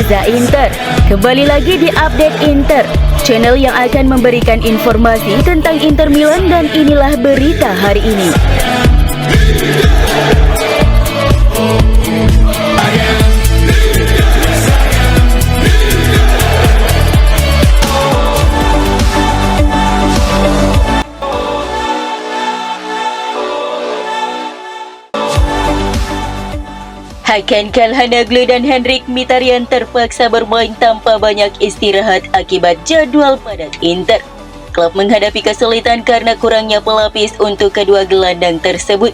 Reza Inter. Kembali lagi di Update Inter, channel yang akan memberikan informasi tentang Inter Milan, dan inilah berita hari ini. Hakan Calhanoglu dan Henrikh Mkhitaryan terpaksa bermain tanpa banyak istirahat akibat jadwal padat Inter. Klub menghadapi kesulitan karena kurangnya pelapis untuk kedua gelandang tersebut.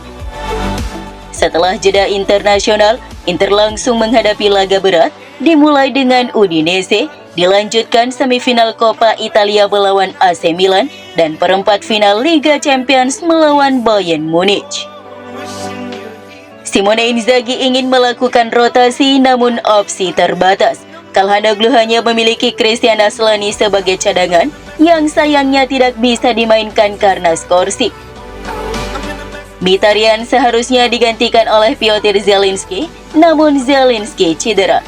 Setelah jeda internasional, Inter langsung menghadapi laga berat, dimulai dengan Udinese, dilanjutkan semifinal Coppa Italia melawan AC Milan, dan perempat final Liga Champions melawan Bayern Munich. Simone Inzaghi ingin melakukan rotasi, namun opsi terbatas. Calhanoglu hanya memiliki Christian Aslani sebagai cadangan, yang sayangnya tidak bisa dimainkan karena skorsing. Mkhitaryan seharusnya digantikan oleh Piotr Zielinski, namun Zielinski cedera.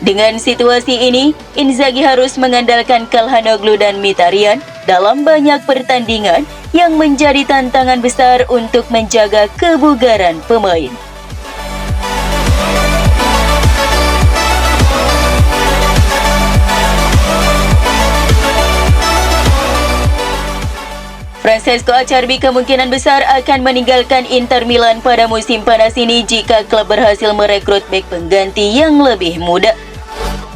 Dengan situasi ini, Inzaghi harus mengandalkan Calhanoglu dan Mkhitaryan dalam banyak pertandingan, yang menjadi tantangan besar untuk menjaga kebugaran pemain. Francesco Acerbi kemungkinan besar akan meninggalkan Inter Milan pada musim panas ini jika klub berhasil merekrut bek pengganti yang lebih muda.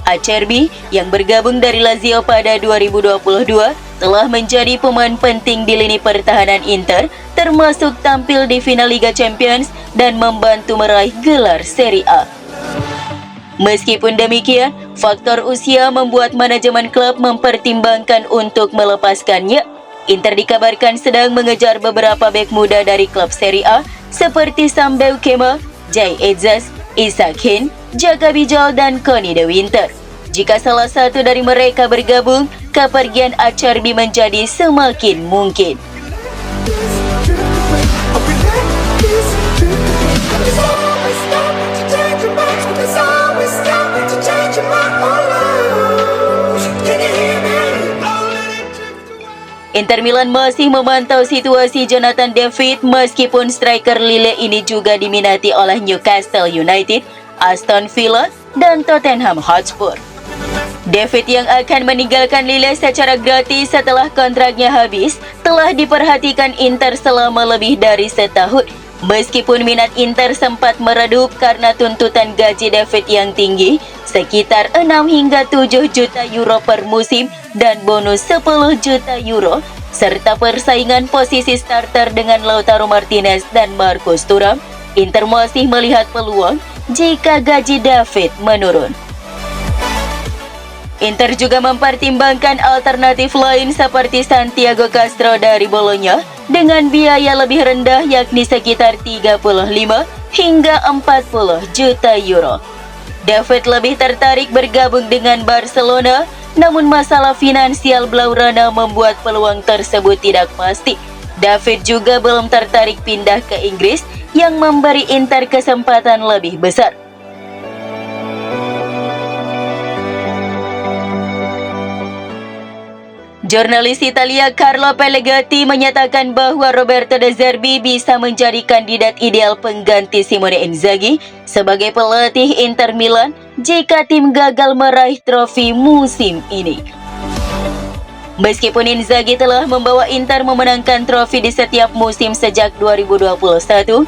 Acerbi yang bergabung dari Lazio pada 2022 telah menjadi pemain penting di lini pertahanan Inter, termasuk tampil di final Liga Champions dan membantu meraih gelar Serie A. Meskipun demikian, faktor usia membuat manajemen klub mempertimbangkan untuk melepaskannya. Inter dikabarkan sedang mengejar beberapa bek muda dari klub Serie A seperti Sam Beukema, Jay Ezzas, Isaac Hin, Jaga Bijol, dan Conny De Winter. Jika salah satu dari mereka bergabung, kepergian Acerbi menjadi semakin mungkin. Inter Milan masih memantau situasi Jonathan David, meskipun striker Lille ini juga diminati oleh Newcastle United, Aston Villa, dan Tottenham Hotspur. David yang akan meninggalkan Lille secara gratis setelah kontraknya habis telah diperhatikan Inter selama lebih dari setahun. Meskipun minat Inter sempat meredup karena tuntutan gaji David yang tinggi, sekitar 6 hingga 7 juta euro per musim dan bonus 10 juta euro, serta persaingan posisi starter dengan Lautaro Martinez dan Marcus Thuram, Inter masih melihat peluang jika gaji David menurun. Inter juga mempertimbangkan alternatif lain seperti Santiago Castro dari Bologna dengan biaya lebih rendah, yakni sekitar 35 hingga 40 juta euro. David lebih tertarik bergabung dengan Barcelona, namun masalah finansial Blaugrana membuat peluang tersebut tidak pasti. David juga belum tertarik pindah ke Inggris, yang memberi Inter kesempatan lebih besar. Jurnalis Italia Carlo Pellegatti menyatakan bahwa Roberto De Zerbi bisa menjadi kandidat ideal pengganti Simone Inzaghi sebagai pelatih Inter Milan jika tim gagal meraih trofi musim ini. Meskipun Inzaghi telah membawa Inter memenangkan trofi di setiap musim sejak 2021,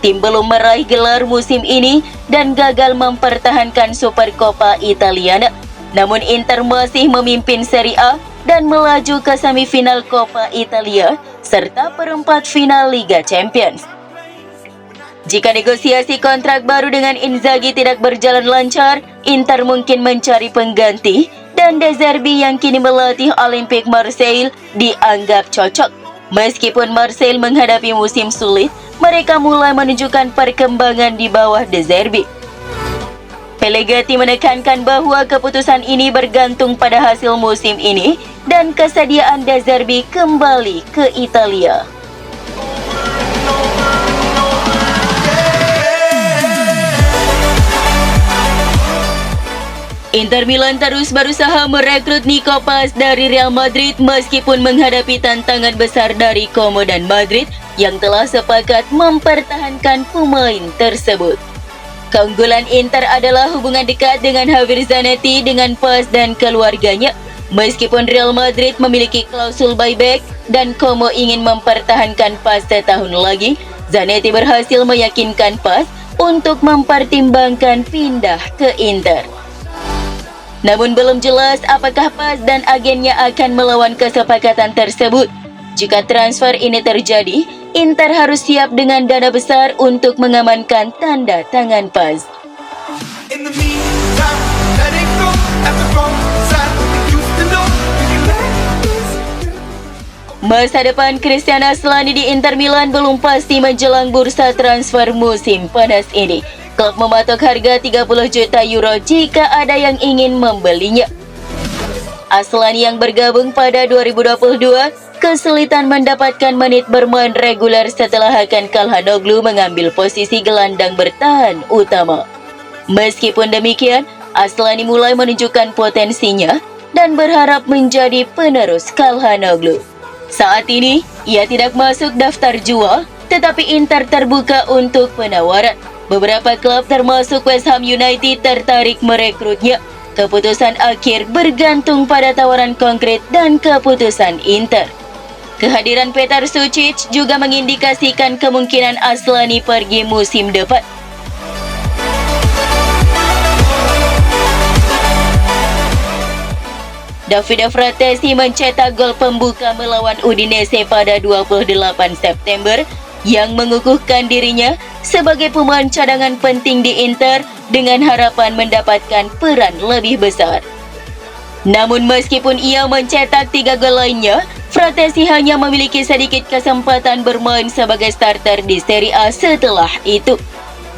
tim belum meraih gelar musim ini dan gagal mempertahankan Supercoppa Italiana. Namun Inter masih memimpin Serie A dan melaju ke semifinal Coppa Italia serta perempat final Liga Champions. Jika negosiasi kontrak baru dengan Inzaghi tidak berjalan lancar, Inter mungkin mencari pengganti, dan De Zerbi yang kini melatih Olympique Marseille dianggap cocok. Meskipun Marseille menghadapi musim sulit, mereka mulai menunjukkan perkembangan di bawah De Zerbi. Pellegatti menekankan bahwa keputusan ini bergantung pada hasil musim ini dan kesediaan De Zerbi kembali ke Italia. Inter Milan terus berusaha merekrut Nico Paz dari Real Madrid meskipun menghadapi tantangan besar dari Como dan Madrid yang telah sepakat mempertahankan pemain tersebut. Keunggulan Inter adalah hubungan dekat dengan Javier Zanetti dengan Paz dan keluarganya. Meskipun Real Madrid memiliki klausul buyback dan Como ingin mempertahankan Paz setahun lagi, Zanetti berhasil meyakinkan Paz untuk mempertimbangkan pindah ke Inter. Namun belum jelas apakah Paz dan agennya akan melawan kesepakatan tersebut. Jika transfer ini terjadi, Inter harus siap dengan dana besar untuk mengamankan tanda tangan Paz. Masa depan Christian Aslani di Inter Milan belum pasti menjelang bursa transfer musim panas ini. Klub mematok harga 30 juta euro jika ada yang ingin membelinya. Aslani yang bergabung pada 2022 kesulitan mendapatkan menit bermain reguler setelah Hakan Calhanoglu mengambil posisi gelandang bertahan utama. Meskipun demikian, Aslani mulai menunjukkan potensinya dan berharap menjadi penerus Calhanoglu. Saat ini, ia tidak masuk daftar jual, tetapi Inter terbuka untuk penawaran. Beberapa klub termasuk West Ham United tertarik merekrutnya. Keputusan akhir bergantung pada tawaran konkret dan keputusan Inter. Kehadiran Petar Sucic juga mengindikasikan kemungkinan Aslani pergi musim depan. Davide Fratesi mencetak gol pembuka melawan Udinese pada 28 September yang mengukuhkan dirinya sebagai pemain cadangan penting di Inter dengan harapan mendapatkan peran lebih besar. Namun meskipun ia mencetak 3 gol lainnya, Fratesi hanya memiliki sedikit kesempatan bermain sebagai starter di Serie A setelah itu.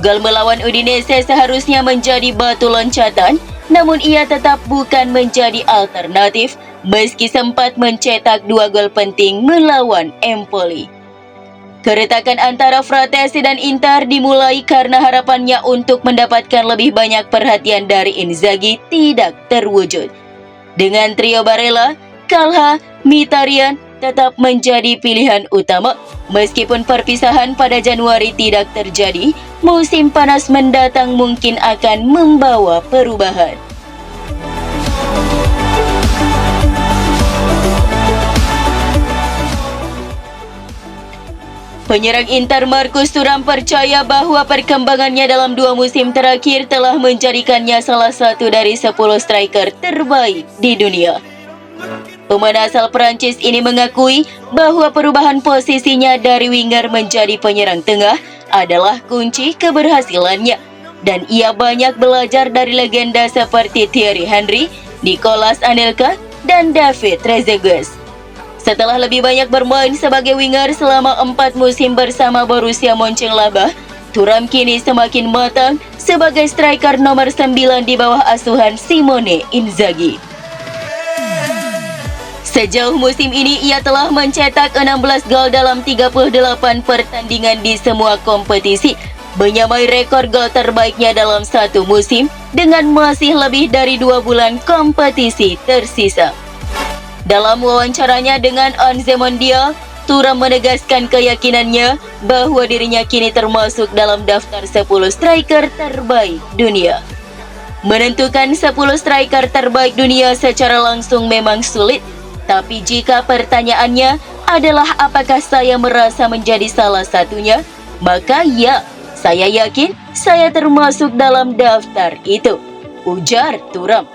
Gol melawan Udinese seharusnya menjadi batu loncatan, namun ia tetap bukan menjadi alternatif meski sempat mencetak 2 gol penting melawan Empoli. Keretakan antara Fratesi dan Inter dimulai karena harapannya untuk mendapatkan lebih banyak perhatian dari Inzaghi tidak terwujud. Dengan trio Barella, Calha, Mkhitaryan tetap menjadi pilihan utama. Meskipun perpisahan pada Januari tidak terjadi, musim panas mendatang mungkin akan membawa perubahan. Penyerang Inter Marcus Thuram percaya bahwa perkembangannya dalam 2 musim terakhir telah menjadikannya salah satu dari 10 striker terbaik di dunia. Pemain asal Prancis ini mengakui bahwa perubahan posisinya dari winger menjadi penyerang tengah adalah kunci keberhasilannya, dan ia banyak belajar dari legenda seperti Thierry Henry, Nicolas Anelka, dan David Trezeguet. Setelah lebih banyak bermain sebagai winger selama 4 musim bersama Borussia Mönchengladbach, Thuram kini semakin matang sebagai striker nomor 9 di bawah asuhan Simone Inzaghi. Sejauh musim ini ia telah mencetak 16 gol dalam 38 pertandingan di semua kompetisi, menyamai rekor gol terbaiknya dalam satu musim dengan masih lebih dari 2 bulan kompetisi tersisa. Dalam wawancaranya dengan Onze Mondial, Thuram menegaskan keyakinannya bahwa dirinya kini termasuk dalam daftar 10 striker terbaik dunia. Menentukan 10 striker terbaik dunia secara langsung memang sulit, tapi jika pertanyaannya adalah apakah saya merasa menjadi salah satunya, maka ya, saya yakin saya termasuk dalam daftar itu, ujar Thuram.